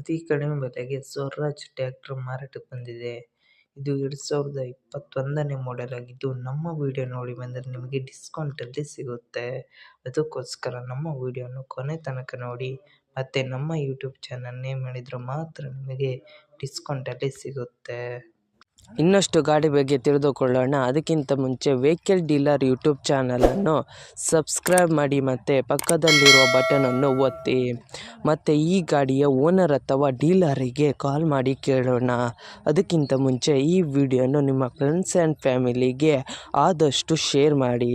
ಅತಿ ಕಡಿಮೆ ಬೆಲೆಗೆ ಸ್ವರಾಜ್ ಟ್ರ್ಯಾಕ್ಟರ್ ಮಾರಾಟಕ್ಕೆ ಬಂದಿದೆ. ಇದು 2021ನೇ ಮಾಡೆಲ್ ಆಗಿದ್ದು, ನಮ್ಮ ವಿಡಿಯೋ ನೋಡಿ ಬಂದರೆ ನಿಮಗೆ ಡಿಸ್ಕೌಂಟಲ್ಲಿ ಸಿಗುತ್ತೆ. ಅದಕ್ಕೋಸ್ಕರ ನಮ್ಮ ವಿಡಿಯೋನ ಕೊನೆ ತನಕ ನೋಡಿ ಮತ್ತು ನಮ್ಮ ಯೂಟ್ಯೂಬ್ ಚಾನಲ್ ನೇಮ್ ಮಾಡಿದರೆ ಮಾತ್ರ ನಿಮಗೆ ಡಿಸ್ಕೌಂಟಲ್ಲಿ ಸಿಗುತ್ತೆ. ಇನ್ನಷ್ಟು ಗಾಡಿ ಬಗ್ಗೆ ತಿಳಿದುಕೊಳ್ಳೋಣ. ಅದಕ್ಕಿಂತ ಮುಂಚೆ ವೆಹಿಕಲ್ ಡೀಲರ್ ಯೂಟ್ಯೂಬ್ ಚಾನಲನ್ನು ಸಬ್ಸ್ಕ್ರೈಬ್ ಮಾಡಿ ಮತ್ತು ಪಕ್ಕದಲ್ಲಿರುವ ಬಟನನ್ನು ಒತ್ತಿ. ಮತ್ತು ಈ ಗಾಡಿಯ ಓನರ್ ಅಥವಾ ಡೀಲರಿಗೆ ಕಾಲ್ ಮಾಡಿ ಕೇಳೋಣ. ಅದಕ್ಕಿಂತ ಮುಂಚೆ ಈ ವಿಡಿಯೋನು ನಿಮ್ಮ ಫ್ರೆಂಡ್ಸ್ ಆ್ಯಂಡ್ ಫ್ಯಾಮಿಲಿಗೆ ಆದಷ್ಟು ಶೇರ್ ಮಾಡಿ.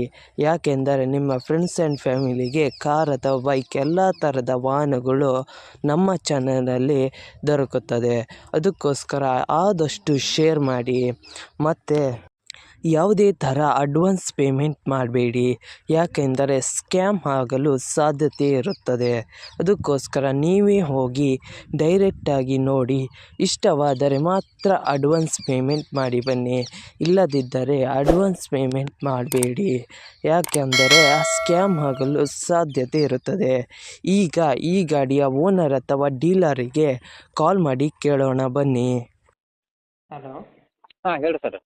ಯಾಕೆಂದರೆ ನಿಮ್ಮ ಫ್ರೆಂಡ್ಸ್ ಆ್ಯಂಡ್ ಫ್ಯಾಮಿಲಿಗೆ ಕಾರ್ ಅಥವಾ ಬೈಕ್ ಎಲ್ಲ ಥರದ ವಾಹನಗಳು ನಮ್ಮ ಚಾನಲಲ್ಲಿ ದೊರಕುತ್ತದೆ. ಅದಕ್ಕೋಸ್ಕರ ಆದಷ್ಟು ಶೇರ್ ಮಾಡಿ. ಮತ್ತು ಯಾವುದೇ ಥರ ಅಡ್ವಾನ್ಸ್ ಪೇಮೆಂಟ್ ಮಾಡಬೇಡಿ, ಯಾಕೆಂದರೆ ಸ್ಕ್ಯಾಮ್ ಆಗಲು ಸಾಧ್ಯತೆ ಇರುತ್ತದೆ. ಅದಕ್ಕೋಸ್ಕರ ನೀವೇ ಹೋಗಿ ಡೈರೆಕ್ಟಾಗಿ ನೋಡಿ, ಇಷ್ಟವಾದರೆ ಮಾತ್ರ ಅಡ್ವಾನ್ಸ್ ಪೇಮೆಂಟ್ ಮಾಡಿ ಬನ್ನಿ. ಇಲ್ಲದಿದ್ದರೆ ಅಡ್ವಾನ್ಸ್ ಪೇಮೆಂಟ್ ಮಾಡಬೇಡಿ, ಯಾಕೆಂದರೆ ಸ್ಕ್ಯಾಮ್ ಆಗಲು ಸಾಧ್ಯತೆ ಇರುತ್ತದೆ. ಈಗ ಈ ಗಾಡಿಯ ಓನರ್ ಅಥವಾ ಡೀಲರಿಗೆ ಕಾಲ್ ಮಾಡಿ ಕೇಳೋಣ ಬನ್ನಿ. ಹಲೋ ಹೇಳಿ ಸರ್.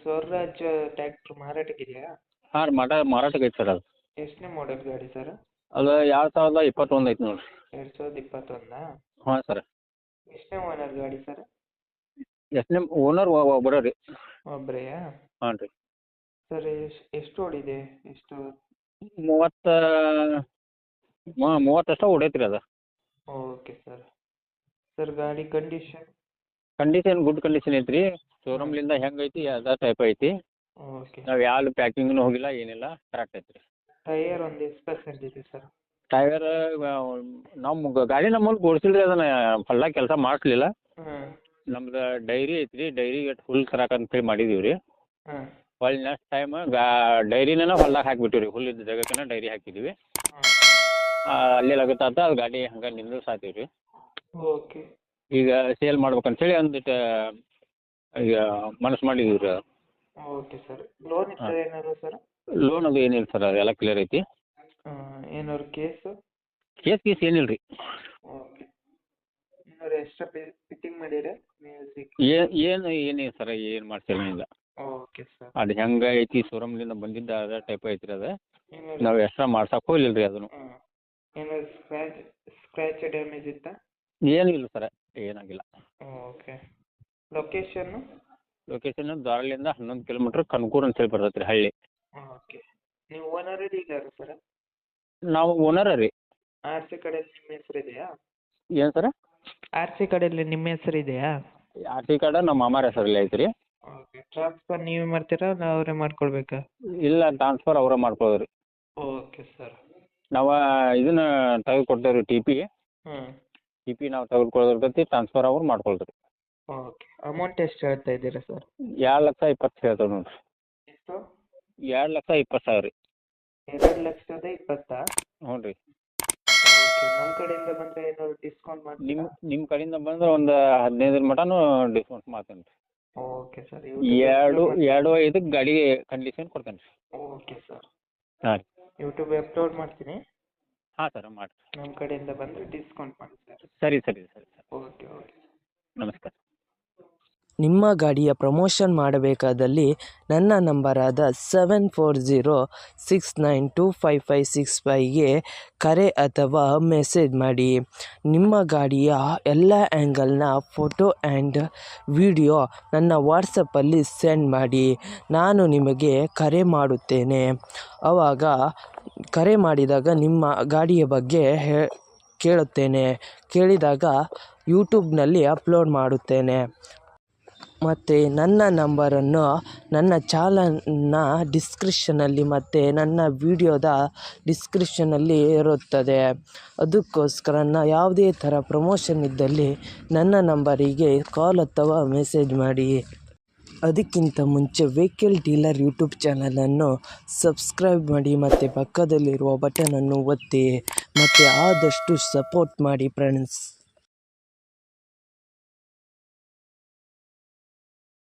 ಸ್ವರಾಜ್ ಟ್ರ್ಯಾಕ್ಟರ್ ಮಾರಾಟಕ್ಕಿದೆಯಾ? ಹಾಂ ಮಾರಾಟಕ್ಕೆ ಐತೆ ಸರ್. ಅದು ಎಷ್ಟನೇ ಮಾಡೆಲ್ ಗಾಡಿ ಸರ್? ಅದು 2021 ಐತೆ ನೋಡಿರಿ. 2021? ಹಾಂ ಸರ್. ಎಷ್ಟನೇ ಓನರ್ ಗಾಡಿ ಸರ್? ಎಷ್ಟನೇ ಓನರ್? ಒಬ್ಬರೇ ರೀ. ಒಬ್ಬರೆಯಾ? ಹಾಂ ರೀ. ಸರ್ ಎಷ್ಟು ಓಡಿದೆ? ಎಷ್ಟು? 30 ಅಷ್ಟು ಹೊಡೈತೆ ರೀ ಅದು. Okay sir. ಸರ್ ಗಾಡಿ ಕಂಡೀಷನ್ ಗುಡ್ ಕಂಡೀಷನ್ ಐತೆ ರೀ. ಶೋರೂಮ್ಲಿಂದ ಹೆಂಗೆ ಐತಿ ಅದೇ ಟೈಪ್ ಐತಿ. ಓಕೆ. ನಾವು ಯಾವ ಪ್ಯಾಕಿಂಗ್ನು ಹೋಗಿಲ್ಲ, ಏನಿಲ್ಲ, ಕರೆಕ್ಟ್ ಐತೆ ರೀ. ಟೈಯರ್ ಒಂದು ಎಷ್ಟು ಪರ್ಸೆಂಟ್ ಇದೆ ಸರ್? ಟೈರ್ ನಮ್ಮ ಗಾಡಿ ನಮ್ಮಲ್ಲಿ ಕೊಡ್ಸಿಲ್ಲ ರೀ, ಅದನ್ನು ಹೊಲ್ದಾಗ ಕೆಲಸ ಮಾಡಿಸ್ಲಿಲ್ಲ. ನಮ್ದು ಡೈರಿ ಐತೆ ರೀ, ಡೈರಿಗೆ ಹುಲ್ ತರಕಂತೇಳಿ ಮಾಡಿದೀವಿ ರೀ. ಹೊಳ್ಳಿ ನೆಕ್ಸ್ಟ್ ಟೈಮ್ ಡೈರಿನ ಹೊಲ್ದಾಗ ಹಾಕಿಬಿಟ್ಟಿವಿ ರೀ. ಹುಲ್ಲಿದ್ದ ಜಾಗಕ್ಕೆ ಡೈರಿ ಹಾಕಿದ್ದೀವಿ. ಅಲ್ಲೇ ಲಗತ್ತಾತ ಅದು ಗಾಡಿ ಹಂಗೆ ನಿಲ್ಲಿಸಾತೀವಿ ರೀ. ಓಕೆ. ಈಗ ಸೇಲ್ ಮಾಡ್ಬೇಕಂತೇಳಿ ಒಂದಿಟ್ಟು ಈಗ ಮನಸ್ಸು ಮಾಡಿದೀವಿ ರೀ. Okay sir. ಲೋನ್ ಇರ್ತದೆ ಏನಾದ್ರು ಸರ್? ಲೋನ್ ಅದು ಏನಿಲ್ಲ ಸರ್, ಅದೆಲ್ಲ ಕ್ಲಿಯರ್ ಐತಿ. ಏನಾದ್ರು ಕೇಸು? ಕೇಸ್ ಏನಿಲ್ಲ ರೀ. ಓಕೆ. ಏನಾದ್ರು ಎಕ್ಸ್ಟ್ರಾ ಫಿಟ್ಟಿಂಗ್ ಮಾಡಿದ್ರೆ ಮ್ಯೂಸಿಕ್? ಏನಿಲ್ಲ ಸರ್, ಏನು ಮಾಡ್ಸಿಲ್ಲ. Okay sir. ಅದು ಹೆಂಗೆ ಐತಿ ಶೋರೂಮ್ಲಿಂದ ಬಂದಿದ್ದ ಅದೇ ಟೈಪ್ ಐತಿ ರೀ. ಅದು ನಾವು ಎಕ್ಸ್ಟ್ರಾ ಮಾಡ್ಸಕ್ಕೆ ಹೋಗಿಲ್ಲ ರೀ ಅದನ್ನು. ಏನಾದ್ರು ಸ್ಕ್ರ್ಯಾಚ್ ಡ್ಯಾಮೇಜ್ ಇತ್ತಾ? ಏನಿಲ್ಲ ಸರ್, ಏನಾಗಿಲ್ಲ. ಓಕೆ. ಲೊಕೇಶನ್ನು? ಲೊಕೇಶನ್ ಧಾರವಾಡದಿಂದ 11 ಕಿಲೋಮೀಟ್ರ್ ಕನಕೂರು ಅಂತೇಳಿ ಬರ್ತೈತೆ ರೀ, ಹಳ್ಳಿ. ಓಕೆ. ನೀವು ಓನರ್ ಡೀಲರ್ ಸರ್? ನಾವು ಓನರ ರೀ. ಆರ್ ಸಿ ಕಡೆಯಲ್ಲಿ ನಿಮ್ಮ ಹೆಸರು ಇದೆಯಾ? ಏನು ಸರ್? ಆರ್ ಸಿ ಕಡೆಯಲ್ಲಿ ನಿಮ್ಮ ಹೆಸರು ಇದೆಯಾ? ಆರ್ ಸಿ ಕಾರ್ಡ ನಮ್ಮ ಮಾಮಾರ ಹೆಸರಲ್ಲಿ ಐತೆ ರೀ. ಓಕೆ. ಟ್ರಾನ್ಸ್ಫರ್ ನೀವೇ ಮಾಡ್ತೀರಾ ಇಲ್ಲ ಅವರೇ ಮಾಡ್ಕೊಳ್ಬೇಕಾ? ಇಲ್ಲ, ಟ್ರಾನ್ಸ್ಫರ್ ಅವರೇ ಮಾಡ್ಕೊಳ್ಳೋದು ರೀ. Okay sir. ನಾವು ಇದನ್ನ ತೆಗೆದುಕೊಡ್ತೇವೆ ರೀ, ಟಿ ಪಿ ನಾವು ತೆಗೆದುಕೊಳ್ಳೋದಿರ್ತೈತಿ, ಟ್ರಾನ್ಸ್ಫರ್ ಅವ್ರು ಮಾಡ್ಕೊಳ್ತೀವಿ. ಓಕೆ. ಅಮೌಂಟ್ ಎಷ್ಟು ಹೇಳ್ತಾ ಇದ್ದೀರಾ ಸರ್? 2,20,000 ಹೇಳ್ತೇವೆ ನೋಡಿರಿ. ಎಷ್ಟು? 2,20,000 ರೀ. 2,20,000? ಹ್ಞೂ ರೀ. ಓಕೆ. ನಮ್ಮ ಕಡೆಯಿಂದ ಬಂದರೆ ಏನಾದ್ರು ಡಿಸ್ಕೌಂಟ್ ಮಾಡಿ? ನಿಮ್ಮ ಕಡೆಯಿಂದ ಬಂದ್ರೆ ಒಂದು 15 ಮಟನೂ ಡಿಸ್ಕೌಂಟ್ ಮಾಡ್ತೇನೆ ರೀ. Okay sir. 2,500ಕ್ಕೆ ಗಾಡಿ ಕಂಡೀಷನ್ ಕೊಡ್ತೇನೆ ರೀ. Okay sir. ಹಾಂ ರೀ. ಯೂಟ್ಯೂಬ್ ಅಪ್ಲೋಡ್ ಮಾಡ್ತೀನಿ. ಹಾಂ ಸರ್, ಮಾಡಿ. ನಮ್ಮ ಕಡೆಯಿಂದ ಬಂದರೆ ಡಿಸ್ಕೌಂಟ್ ಮಾಡಿ ಸರ್. ಸರಿ. ಓಕೆ. ನಮಸ್ಕಾರ. ನಿಮ್ಮ ಗಾಡಿಯ ಪ್ರಮೋಷನ್ ಮಾಡಬೇಕಾದಲ್ಲಿ ನನ್ನ ನಂಬರಾದ 7406925565ಗೆ ಕರೆ ಅಥವಾ ಮೆಸೇಜ್ ಮಾಡಿ. ನಿಮ್ಮ ಗಾಡಿಯ ಎಲ್ಲ ಆ್ಯಂಗಲ್ನ ಫೋಟೋ ಆ್ಯಂಡ್ ವಿಡಿಯೋ ನನ್ನ ವಾಟ್ಸಪ್ಪಲ್ಲಿ ಸೆಂಡ್ ಮಾಡಿ. ನಾನು ನಿಮಗೆ ಕರೆ ಮಾಡುತ್ತೇನೆ. ಆವಾಗ ಕರೆ ಮಾಡಿದಾಗ ನಿಮ್ಮ ಗಾಡಿಯ ಬಗ್ಗೆ ಕೇಳಿದಾಗ ಯೂಟ್ಯೂಬ್ನಲ್ಲಿ ಅಪ್ಲೋಡ್ ಮಾಡುತ್ತೇನೆ. ಮತ್ತು ನನ್ನ ನಂಬರನ್ನು ನನ್ನ ಚಾನಲ್ನ ಡಿಸ್ಕ್ರಿಪ್ಷನಲ್ಲಿ ಮತ್ತು ನನ್ನ ವಿಡಿಯೋದ ಡಿಸ್ಕ್ರಿಪ್ಷನಲ್ಲಿ ಇರುತ್ತದೆ. ಅದಕ್ಕೋಸ್ಕರ ಯಾವುದೇ ಥರ ಪ್ರಮೋಷನ್ ಇದ್ದಲ್ಲಿ ನನ್ನ ನಂಬರಿಗೆ ಕಾಲ್ ಅಥವಾ ಮೆಸೇಜ್ ಮಾಡಿ. ಅದಕ್ಕಿಂತ ಮುಂಚೆ ವೆಹಿಕಲ್ ಡೀಲರ್ ಯೂಟ್ಯೂಬ್ ಚಾನಲನ್ನು ಸಬ್ಸ್ಕ್ರೈಬ್ ಮಾಡಿ ಮತ್ತು ಪಕ್ಕದಲ್ಲಿರುವ ಬಟನನ್ನು ಒತ್ತಿ ಮತ್ತು ಆದಷ್ಟು ಸಪೋರ್ಟ್ ಮಾಡಿ ಫ್ರೆಂಡ್ಸ್.